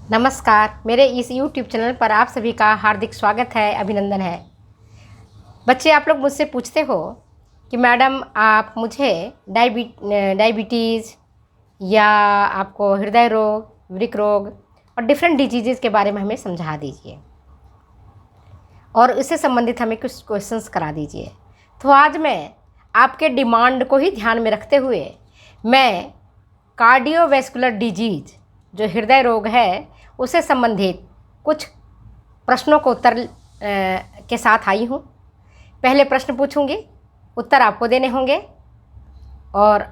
नमस्कार। मेरे इस YouTube चैनल पर आप सभी का हार्दिक स्वागत है, अभिनंदन है। बच्चे, आप लोग मुझसे पूछते हो कि मैडम आप मुझे डायबिटीज़ या आपको हृदय रोग, वृक्क रोग और डिफरेंट डिजीज़ के बारे में हमें समझा दीजिए और इससे संबंधित हमें कुछ क्वेश्चंस करा दीजिए। तो आज मैं आपके डिमांड को ही ध्यान में रखते हुए मैं कार्डियोवैस्कुलर डिजीज़ जो हृदय रोग है उससे संबंधित कुछ प्रश्नों को उत्तर के साथ आई हूँ। पहले प्रश्न पूछूंगी, उत्तर आपको देने होंगे और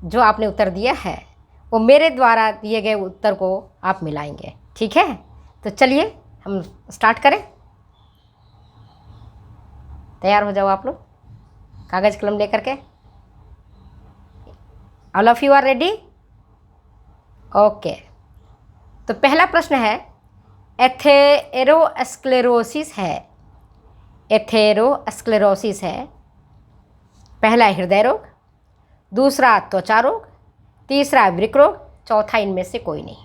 जो आपने उत्तर दिया है वो मेरे द्वारा दिए गए उत्तर को आप मिलाएंगे। ठीक है, तो चलिए हम स्टार्ट करें। तैयार हो जाओ आप लोग कागज़ कलम लेकर के। All of you are ready? Okay. तो पहला प्रश्न है, एथेरोस्क्लेरोसिस है। पहला हृदय रोग, दूसरा त्वचा रोग, तीसरा वृक्क रोग, चौथा इनमें से कोई नहीं।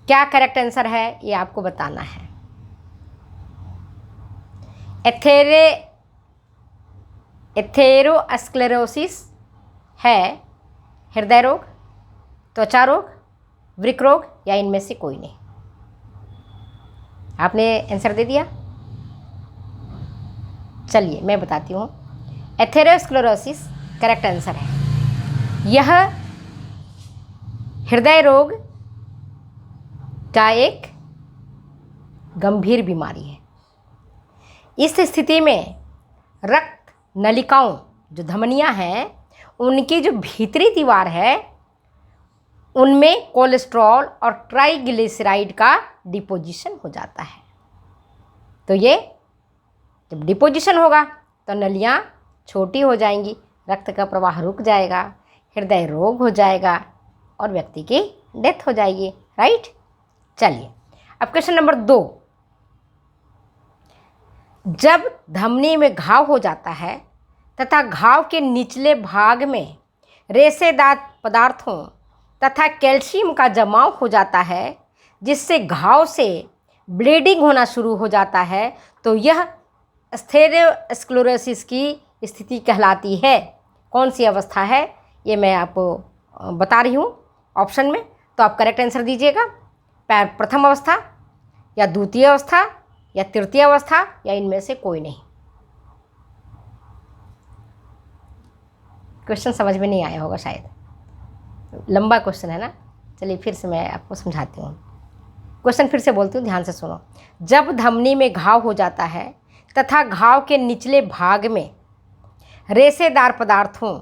क्या करेक्ट आंसर है ये आपको बताना है। एथेरोस्क्लेरोसिस है हृदय रोग, त्वचा रोग, वृक्क रोग या इनमें से कोई नहीं। आपने आंसर दे दिया। चलिए मैं बताती हूँ। एथेरोस्क्लेरोसिस करेक्ट आंसर है। यह हृदय रोग का एक गंभीर बीमारी है। इस स्थिति में रक्त नलिकाओं जो धमनियाँ हैं उनकी जो भीतरी दीवार है उनमें कोलेस्ट्रॉल और ट्राइग्लिसराइड का डिपोजिशन हो जाता है। तो ये जब डिपोजिशन होगा तो नलियाँ छोटी हो जाएंगी, रक्त का प्रवाह रुक जाएगा, हृदय रोग हो जाएगा और व्यक्ति की डेथ हो जाएगी। राइट। चलिए अब क्वेश्चन नंबर 2। जब धमनी में घाव हो जाता है तथा घाव के निचले भाग में रेशेदार पदार्थों तथा कैल्शियम का जमाव हो जाता है जिससे घाव से ब्लीडिंग होना शुरू हो जाता है, तो यह एथेरोस्क्लेरोसिस की स्थिति कहलाती है। कौन सी अवस्था है ये मैं आपको बता रही हूँ ऑप्शन में, तो आप करेक्ट आंसर दीजिएगा। प्रथम अवस्था या द्वितीय अवस्था या तृतीय अवस्था या इनमें से कोई नहीं। क्वेश्चन समझ में नहीं आया होगा शायद, लंबा क्वेश्चन है ना। चलिए फिर से मैं आपको समझाती हूँ। क्वेश्चन फिर से बोलती हूँ, ध्यान से सुनो। जब धमनी में घाव हो जाता है तथा घाव के निचले भाग में रेशेदार पदार्थों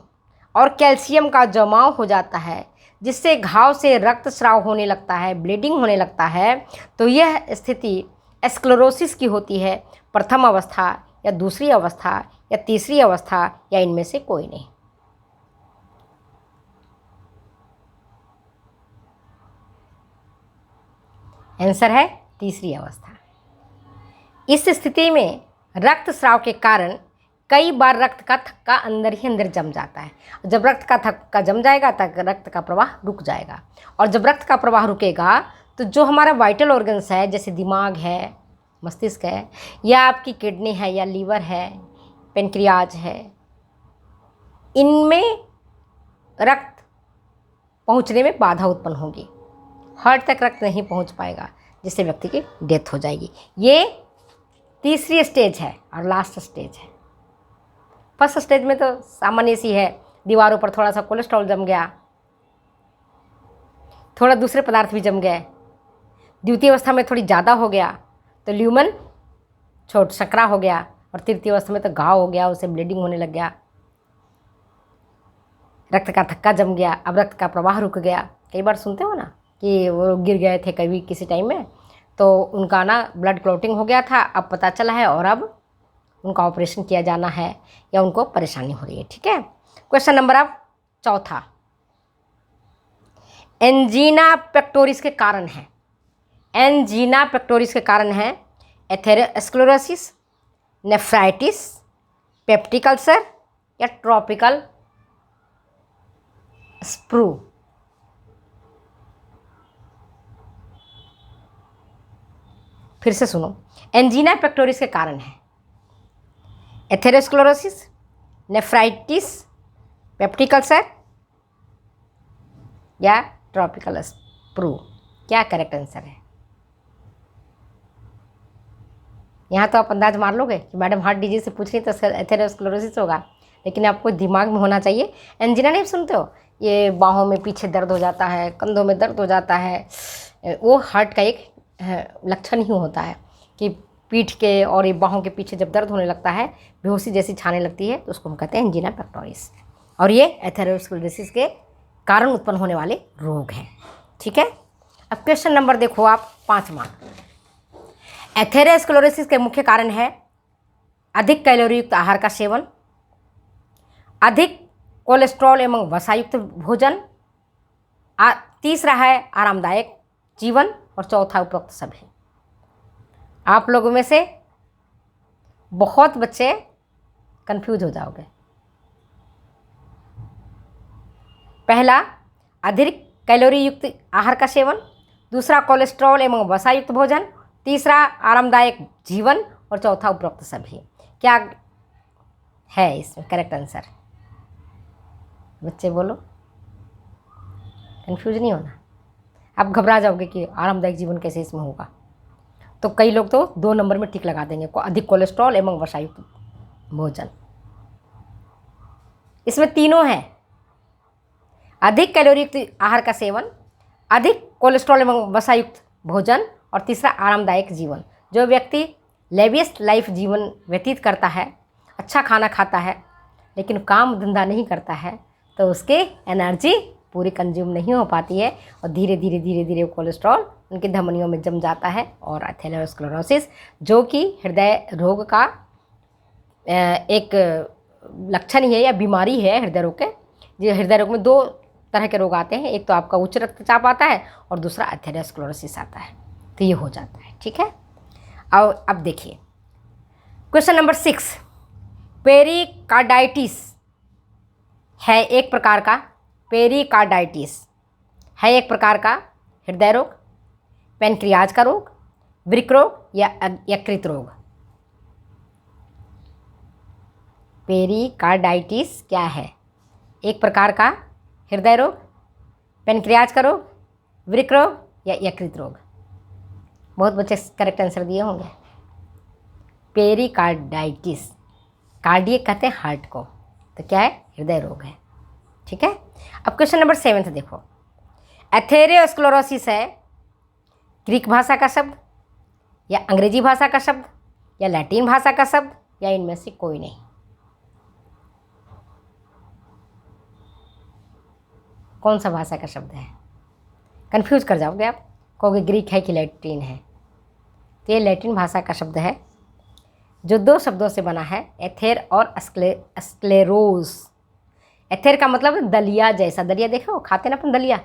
और कैल्शियम का जमाव हो जाता है जिससे घाव से रक्तस्राव होने लगता है, ब्लीडिंग होने लगता है, तो यह स्थिति स्क्लेरोसिस की होती है। प्रथम अवस्था या दूसरी अवस्था या तीसरी अवस्था या इनमें से कोई नहीं। आंसर है तीसरी अवस्था। इस स्थिति में रक्तस्राव के कारण कई बार रक्त का थक्का अंदर ही अंदर जम जाता है। जब रक्त का थक्का जम जाएगा तब रक्त का प्रवाह रुक जाएगा, और जब रक्त का प्रवाह रुकेगा तो जो हमारा वाइटल ऑर्गन्स है, जैसे दिमाग है, मस्तिष्क है, या आपकी किडनी है, या लीवर है, पेनक्रियाज है, इनमें रक्त पहुंचने में बाधा उत्पन्न होगी। हार्ट तक रक्त नहीं पहुंच पाएगा जिससे व्यक्ति की डेथ हो जाएगी। ये तीसरी स्टेज है और लास्ट स्टेज है। फर्स्ट स्टेज में तो सामान्य सी है, दीवारों पर थोड़ा सा कोलेस्ट्रॉल जम गया, थोड़ा दूसरे पदार्थ भी जम गए। द्वितीय अवस्था में थोड़ी ज़्यादा हो गया तो ल्यूमन छोट सकरा हो गया, और तृतीय अवस्था में तो घाव हो गया, उसे ब्लीडिंग होने लग गया, रक्त का थक्का जम गया, अब रक्त का प्रवाह रुक गया। कई बार सुनते हो ना कि वो गिर गए थे कभी किसी टाइम में, तो उनका ना ब्लड क्लॉटिंग हो गया था, अब पता चला है और अब उनका ऑपरेशन किया जाना है या उनको परेशानी हो रही है। ठीक है। क्वेश्चन नंबर अब चौथा। एंजीना पेक्टोरिस के कारण है। एंजीना पेक्टोरिस के कारण है एथेरोस्क्लेरोसिस, नेफ्राइटिस, पेप्टिक अल्सर या ट्रॉपिकल स्प्रू। फिर से सुनो, एंजीना पेक्टोरिस के कारण है एथेरोस्क्लेरोसिस, नेफ्राइटिस, पेप्टिक अल्सर या ट्रॉपिकल स्प्रू। क्या करेक्ट आंसर है? यहाँ तो आप अंदाज मार लोगे कि मैडम हार्ट डिजीज से पूछ रही तो एथेरोस्क्लेरोसिस होगा, लेकिन आपको दिमाग में होना चाहिए। एंजीना नहीं सुनते हो, ये बाहों में पीछे दर्द हो जाता है, कंधों में दर्द हो जाता है, वो हार्ट का एक लक्षण ही होता है कि पीठ के और ये बाहों के पीछे जब दर्द होने लगता है, बेहोशी जैसी छाने लगती है, तो उसको हम कहते हैं एंजीना पेक्टोरिस। और ये एथेरोस्क्लेरोसिस के कारण उत्पन्न होने वाले रोग हैं। ठीक है, अब क्वेश्चन नंबर देखो आप 5वां। एथेरोस्क्लेरोसिस के मुख्य कारण है अधिक कैलोरी युक्त आहार का सेवन, अधिक कोलेस्ट्रॉल एवं वसायुक्त भोजन, तीसरा है आरामदायक जीवन, और चौथा उपरोक्त सभी। आप लोगों में से बहुत बच्चे कंफ्यूज हो जाओगे। पहला अधिक कैलोरी युक्त आहार का सेवन, दूसरा कोलेस्ट्रॉल एवं वसायुक्त भोजन, तीसरा आरामदायक जीवन, और चौथा उपरोक्त सभी। क्या है इसमें करेक्ट आंसर? बच्चे बोलो, कंफ्यूज नहीं होना। आप घबरा जाओगे कि आरामदायक जीवन कैसे इसमें होगा, तो कई लोग तो 2 नंबर में टिक लगा देंगे, अधिक कोलेस्ट्रॉल एवं वसायुक्त भोजन। इसमें तीनों हैं, अधिक कैलोरी युक्त आहार का सेवन, अधिक कोलेस्ट्रॉल एवं वसायुक्त भोजन, और तीसरा आरामदायक जीवन। जो व्यक्ति लेवियस लाइफ जीवन व्यतीत करता है, अच्छा खाना खाता है, लेकिन काम धंधा नहीं करता है, तो उसके एनर्जी पूरी कंज्यूम नहीं हो पाती है, और धीरे धीरे कोलेस्ट्रॉल उनकी धमनियों में जम जाता है। और एथेरोस्क्लेरोसिस जो कि हृदय रोग का एक लक्षण ही है या बीमारी है हृदय रोग के। जो हृदय रोग में 2 तरह के रोग आते हैं, एक तो आपका उच्च रक्तचाप आता है और दूसरा एथेरोस्क्लेरोसिस आता है, तो ये हो जाता है। ठीक है, अब देखिए क्वेश्चन नंबर 6। पेरिकार्डाइटिस है एक प्रकार का, पेरिकार्डाइटिस है एक प्रकार का हृदय रोग, पैनक्रियाज का रोग, वृक्क रोग या यकृत रोग। पेरिकार्डाइटिस क्या है? एक प्रकार का हृदय रोग, पैनक्रियाज का रोग, वृक्क रोग या यकृत रोग। बहुत बच्चे करेक्ट आंसर दिए होंगे। पेरिकार्डाइटिस, कार्डियक कहते हैं हार्ट को, तो क्या है? हृदय रोग है। ठीक है, अब क्वेश्चन नंबर 7 देखो। एथेरोस्क्लेरोसिस है ग्रीक भाषा का शब्द या अंग्रेजी भाषा का शब्द या लैटिन भाषा का शब्द या इनमें से कोई नहीं? कौन सा भाषा का शब्द है? कंफ्यूज कर जाओगे आप, कहोगे ग्रीक है कि लैटिन है। तो ये लैटिन भाषा का शब्द है जो 2 शब्दों से बना है, एथेर और स्क्लेरोस। एथेर का मतलब दलिया जैसा, दलिया देखो खाते ना अपन, दलिया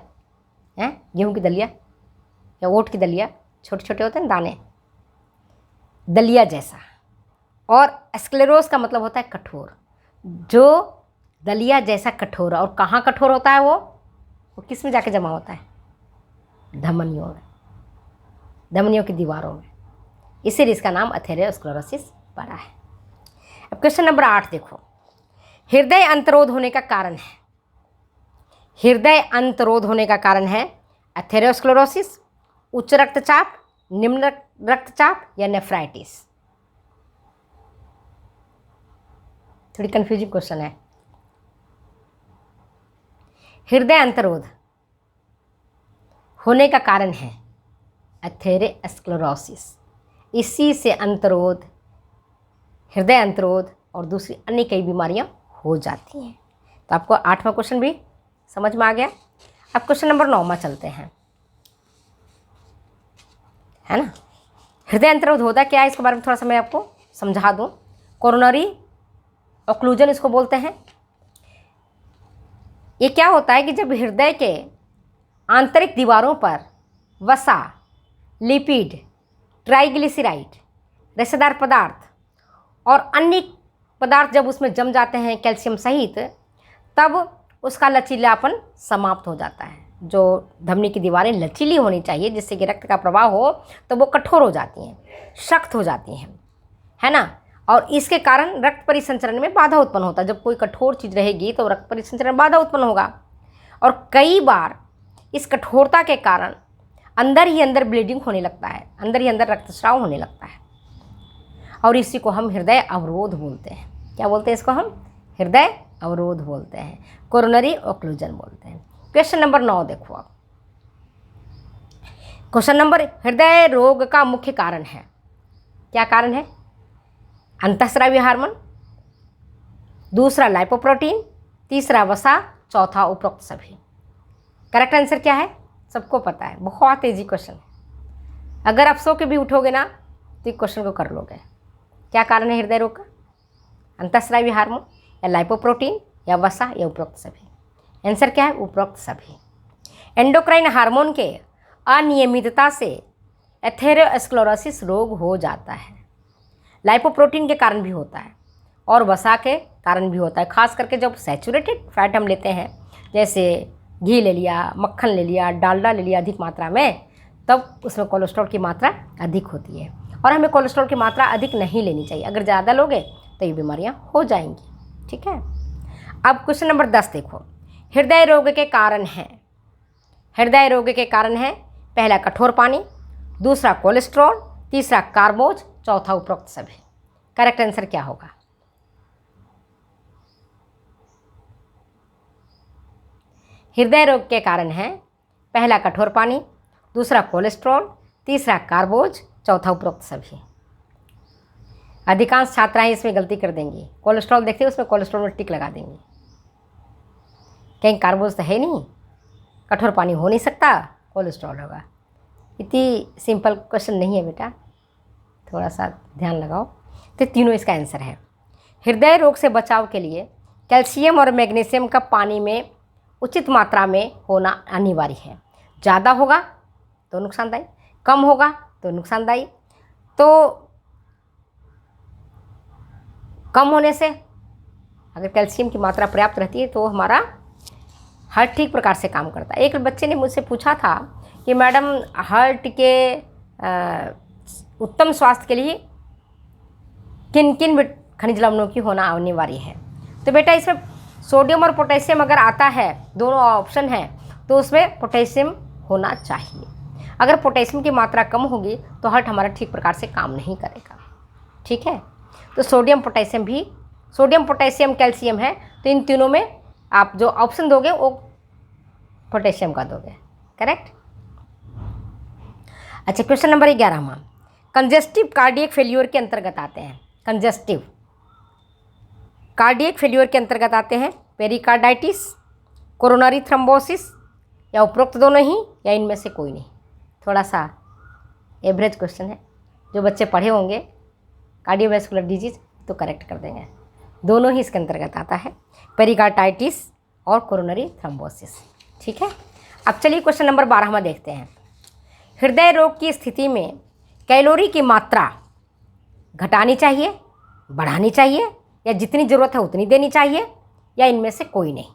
है, गेहूं की दलिया या ओट की दलिया, छोटे छोटे होते हैं दाने, दलिया जैसा। और स्क्लेरोस का मतलब होता है कठोर, जो दलिया जैसा कठोर। और कहाँ कठोर होता है वो किस में जाके जमा होता है? धमनियों में, धमनियों की दीवारों में, इसीलिए इसका नाम एथेरोस्क्लेरोसिस पड़ा है। अब क्वेश्चन नंबर 8 देखो। हृदय अंतरोध होने का कारण है, हृदय अंतरोध होने का कारण है एथेरोस्क्लेरोसिस, उच्च रक्तचाप, निम्न रक्तचाप या नेफ्राइटिस। थोड़ी कंफ्यूजिंग क्वेश्चन है। हृदय अंतरोध होने का कारण है एथेरोस्क्लेरोसिस। इसी से अंतरोध, हृदय अंतरोध और दूसरी अन्य कई बीमारियां हो जाती हैं। तो आपको 8वां क्वेश्चन भी समझ में आ गया। अब क्वेश्चन नंबर 9 चलते हैं, है ना। हृदय अंतरोध होता क्या है, इसके बारे में थोड़ा सा मैं आपको समझा दूं। कोरोनरी ऑक्लूजन इसको बोलते हैं। ये क्या होता है कि जब हृदय के आंतरिक दीवारों पर वसा, लिपिड, ट्राइग्लिसराइड, रेशेदार पदार्थ और अन्य पदार्थ जब उसमें जम जाते हैं कैल्शियम सहित, तब उसका लचीलापन समाप्त हो जाता है। जो धमनी की दीवारें लचीली होनी चाहिए, जिससे कि रक्त का प्रवाह हो तो वो कठोर हो जाती हैं, सख्त हो जाती हैं, है ना। और इसके कारण रक्त परिसंचरण में बाधा उत्पन्न होता है। जब कोई कठोर चीज़ रहेगी तो रक्त परिसंचरण में बाधा उत्पन्न होगा, और कई बार इस कठोरता के कारण अंदर ही अंदर ब्लीडिंग होने लगता है, अंदर ही अंदर रक्तस्राव होने लगता है, और इसी को हम हृदय अवरोध बोलते हैं। क्या बोलते हैं इसको? हम हृदय अवरोध बोलते हैं, कोरोनरी ओक्लूजन बोलते हैं। क्वेश्चन नंबर 9 देखो आप। क्वेश्चन नंबर, हृदय रोग का मुख्य कारण है, क्या कारण है? अंतःस्रावी हार्मोन, दूसरा लाइपोप्रोटीन, तीसरा वसा, चौथा उपरोक्त सभी। करेक्ट आंसर क्या है? सबको पता है, बहुत तेजी क्वेश्चन है। अगर आप सो के भी उठोगे ना तो इस क्वेश्चन को कर लोगे। क्या कारण है हृदय रोग का? अंतःस्रावी हार्मोन, या लाइपोप्रोटीन, या वसा, या उपरोक्त सभी। आंसर क्या है? उपरोक्त सभी। एंडोक्राइन हार्मोन के अनियमितता से एथेरोस्क्लेरोसिस रोग हो जाता है। लाइपोप्रोटीन के कारण भी होता है और वसा के कारण भी होता है, खास करके जब सैचुरेटेड फैट हम लेते हैं, जैसे घी ले लिया, मक्खन ले लिया, डालडा ले लिया अधिक मात्रा में, तब उसमें कोलेस्ट्रॉल की मात्रा अधिक होती है, और हमें कोलेस्ट्रॉल की मात्रा अधिक नहीं लेनी चाहिए। अगर ज़्यादा लोगे तो ये बीमारियां हो जाएंगी। ठीक है। अब क्वेश्चन नंबर 10 देखो। हृदय रोग के कारण हैं, हृदय रोग के कारण है पहला कठोर पानी, दूसरा कोलेस्ट्रॉल, तीसरा कार्बोज, चौथा उपरोक्त सभी। करेक्ट आंसर क्या होगा? हृदय रोग के कारण है पहला कठोर पानी, दूसरा कोलेस्ट्रॉल, तीसरा कार्बोज, चौथा उपरोक्त सभी। अधिकांश छात्राएं इसमें गलती कर देंगी, कोलेस्ट्रॉल देखते हैं उसमें कोलेस्ट्रॉल में टिक लगा देंगी। कहीं कार्बोज तो है नहीं, कठोर पानी हो नहीं सकता, कोलेस्ट्रॉल होगा। इतनी सिंपल क्वेश्चन नहीं है बेटा, थोड़ा सा ध्यान लगाओ। तो तीनों इसका आंसर है। हृदय रोग से बचाव के लिए कैल्शियम और मैग्नीशियम का पानी में उचित मात्रा में होना अनिवार्य है। ज़्यादा होगा तो नुकसानदायी, कम होगा तो नुकसानदायी। तो कम होने से अगर कैल्शियम की मात्रा पर्याप्त रहती है तो हमारा हार्ट ठीक प्रकार से काम करता है। एक बच्चे ने मुझसे पूछा था कि मैडम हार्ट के उत्तम स्वास्थ्य के लिए किन किन खनिज लवणों की होना अनिवार्य है। तो बेटा इसमें सोडियम और पोटेशियम अगर आता है, दोनों ऑप्शन है, तो उसमें पोटेशियम होना चाहिए। अगर पोटेशियम की मात्रा कम होगी तो हार्ट हमारा ठीक प्रकार से काम नहीं करेगा। ठीक है। तो सोडियम पोटेशियम भी, सोडियम पोटेशियम कैल्शियम है, तो इन तीनों में आप जो ऑप्शन दोगे वो पोटेशियम का दोगे। करेक्ट। अच्छा, क्वेश्चन नंबर 11वां। कंजेस्टिव कार्डियक फेल्योर के अंतर्गत आते हैं। कंजेस्टिव कार्डियक फेल्योर के अंतर्गत आते हैं पेरिकार्डाइटिस, कोरोनरी थ्रोम्बोसिस, या उपरोक्त दोनों ही, या इनमें से कोई नहीं। थोड़ा सा एवरेज क्वेश्चन है, जो बच्चे पढ़े होंगे कार्डियोवैस्कुलर डिजीज तो करेक्ट कर देंगे। दोनों ही इसके अंतर्गत आता है, पेरिकार्डाइटिस और कोरोनरी थ्रोम्बोसिस। ठीक है। अब चलिए क्वेश्चन नंबर 12वां देखते हैं। हृदय रोग की स्थिति में कैलोरी की मात्रा घटानी चाहिए, बढ़ानी चाहिए, या जितनी ज़रूरत है उतनी देनी चाहिए, या इनमें से कोई नहीं?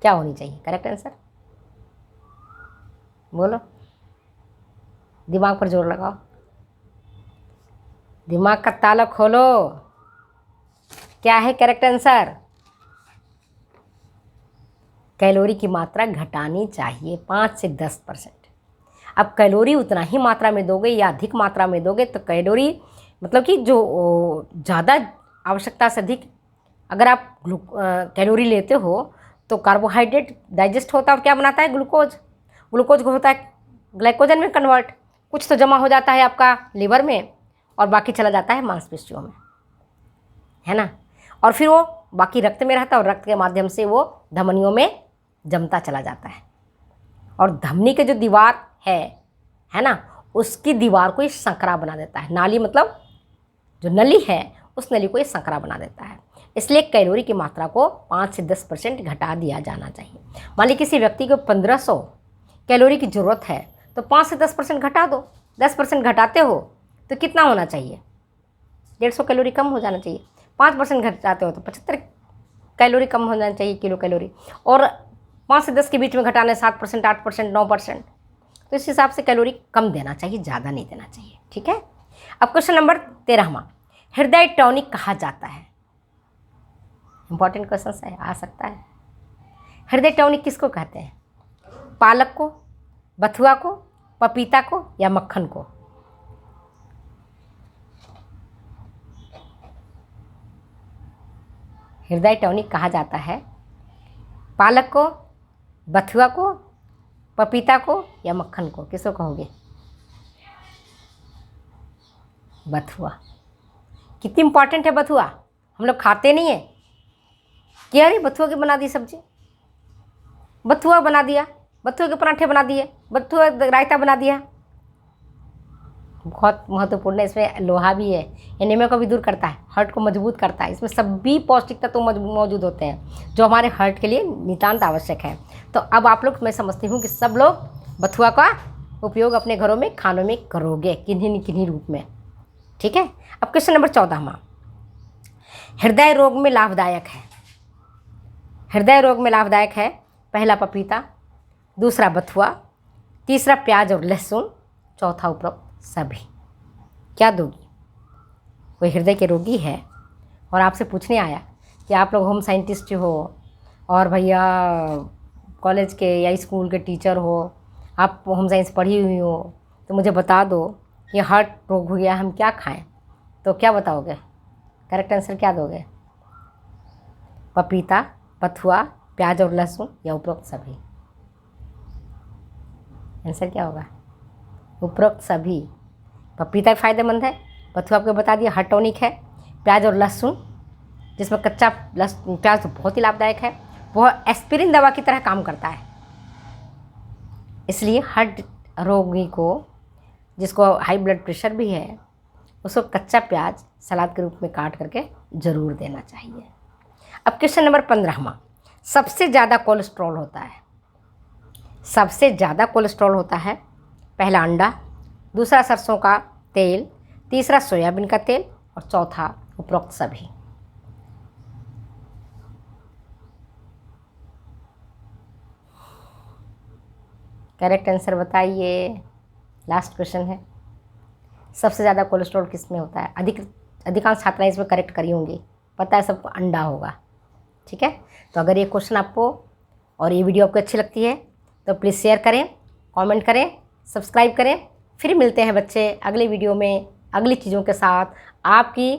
क्या होनी चाहिए? करेक्ट आंसर बोलो, दिमाग पर जोर लगाओ, दिमाग का ताला खोलो। क्या है करेक्ट आंसर? कैलोरी की मात्रा घटानी चाहिए 5 से 10%। अब कैलोरी उतना ही मात्रा में दोगे या अधिक मात्रा में दोगे तो कैलोरी मतलब कि जो ज़्यादा आवश्यकता से अधिक अगर आप कैलोरी लेते हो तो कार्बोहाइड्रेट डाइजेस्ट होता है और क्या बनाता है? ग्लूकोज। ग्लूकोज को होता है ग्लाइकोजन में कन्वर्ट। कुछ तो जमा हो जाता है आपका लिवर में और बाकी चला जाता है मांसपेशियों में, है ना। और फिर वो बाकी रक्त में रहता है और रक्त के माध्यम से वो धमनियों में जमता चला जाता है, और धमनी के जो दीवार है ना, उसकी दीवार को ये संकरा बना देता है। नाली मतलब जो नली है उस नली को ये संकरा बना देता है। इसलिए कैलोरी की मात्रा को 5 से 10% घटा दिया जाना चाहिए। मान लीजिए किसी व्यक्ति को 1500 कैलोरी की ज़रूरत है तो 5 से 10% घटा दो। 10% घटाते हो तो कितना होना चाहिए? 150 कैलोरी कम हो जाना चाहिए। 5% घटाते हो तो 75 कैलोरी कम होना चाहिए, किलो कैलोरी। और 5 से 10 के बीच में घटाना है, 7%, 8%, 9%। तो इस हिसाब से कैलोरी कम देना चाहिए, ज़्यादा नहीं देना चाहिए। ठीक है। अब क्वेश्चन नंबर 13वां, हृदय टॉनिक कहा जाता है। इंपॉर्टेंट क्वेश्चन है, आ सकता है। हृदय टॉनिक किसको कहते हैं? पालक को, बथुआ को, पपीता को या मक्खन को? हृदय टॉनिक कहा जाता है पालक को, बथुआ को, पपीता को या मक्खन को? किसको कहोगे? बथुआ। कितनी इंपॉर्टेंट है बथुआ, हम लोग खाते नहीं है कि अरे बथुआ की बना दी सब्जी, बथुआ बना दिया, बथुआ के पराठे बना दिए, बथुआ रायता बना दिया। बहुत महत्वपूर्ण है। इसमें लोहा भी है, एनीमिया को भी दूर करता है, हार्ट को मजबूत करता है। इसमें सभी पौष्टिक तत्व मौजूद होते हैं जो हमारे हार्ट के लिए नितांत आवश्यक है। तो अब आप लोग, मैं समझती हूँ कि सब लोग बथुआ का उपयोग अपने घरों में खानों में करोगे किन्हीं न किन्हीं रूप में। ठीक है। अब क्वेश्चन नंबर 14वां, हृदय रोग में लाभदायक है। हृदय रोग में लाभदायक है पहला पपीता, दूसरा बथुआ, तीसरा प्याज और लहसुन, चौथा उपरोक्त सभी। क्या दोगी? कोई हृदय के रोगी है और आपसे पूछने आया कि आप लोग होम साइंटिस्ट हो और भैया कॉलेज के या स्कूल के टीचर हो, आप होम साइंस पढ़ी हुई हो, तो मुझे बता दो ये हार्ट रोग हो गया, हम क्या खाएं? तो क्या बताओगे? करेक्ट आंसर क्या दोगे? पपीता, बथुआ, प्याज और लहसुन या उपरोक्त सभी? आंसर क्या होगा? उपरोक्त सभी। पपीता फ़ायदेमंद है, बथुआ आपको बता दिया हार्ट टॉनिक है, प्याज और लहसुन जिसमें कच्चा प्याज तो बहुत ही लाभदायक है, वह एस्पिरिन दवा की तरह काम करता है। इसलिए हार्ट रोगी को, जिसको हाई ब्लड प्रेशर भी है, उसको कच्चा प्याज सलाद के रूप में काट करके ज़रूर देना चाहिए। अब क्वेश्चन नंबर 15वां, सबसे ज़्यादा कोलेस्ट्रॉल होता है। सबसे ज़्यादा कोलेस्ट्रॉल होता है पहला अंडा, दूसरा सरसों का तेल, तीसरा सोयाबीन का तेल और चौथा उपरोक्त सभी। करेक्ट आंसर बताइए। लास्ट क्वेश्चन है, सबसे ज़्यादा कोलेस्ट्रॉल किस में होता है? अधिकांश छात्राएं इसमें करेक्ट करी होंगी, पता है सबको अंडा होगा। ठीक है। तो अगर ये क्वेश्चन आपको और ये वीडियो आपको अच्छी लगती है तो प्लीज़ शेयर करें, कमेंट करें, सब्सक्राइब करें। फिर मिलते हैं बच्चे अगले वीडियो में अगली चीज़ों के साथ। आपकी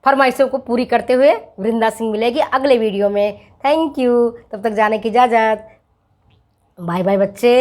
फरमाइशों को पूरी करते हुए वृंदा सिंह मिलेगी अगले वीडियो में। Thank you. तब तक जाने की इजाज़त। बाय बाय बच्चे।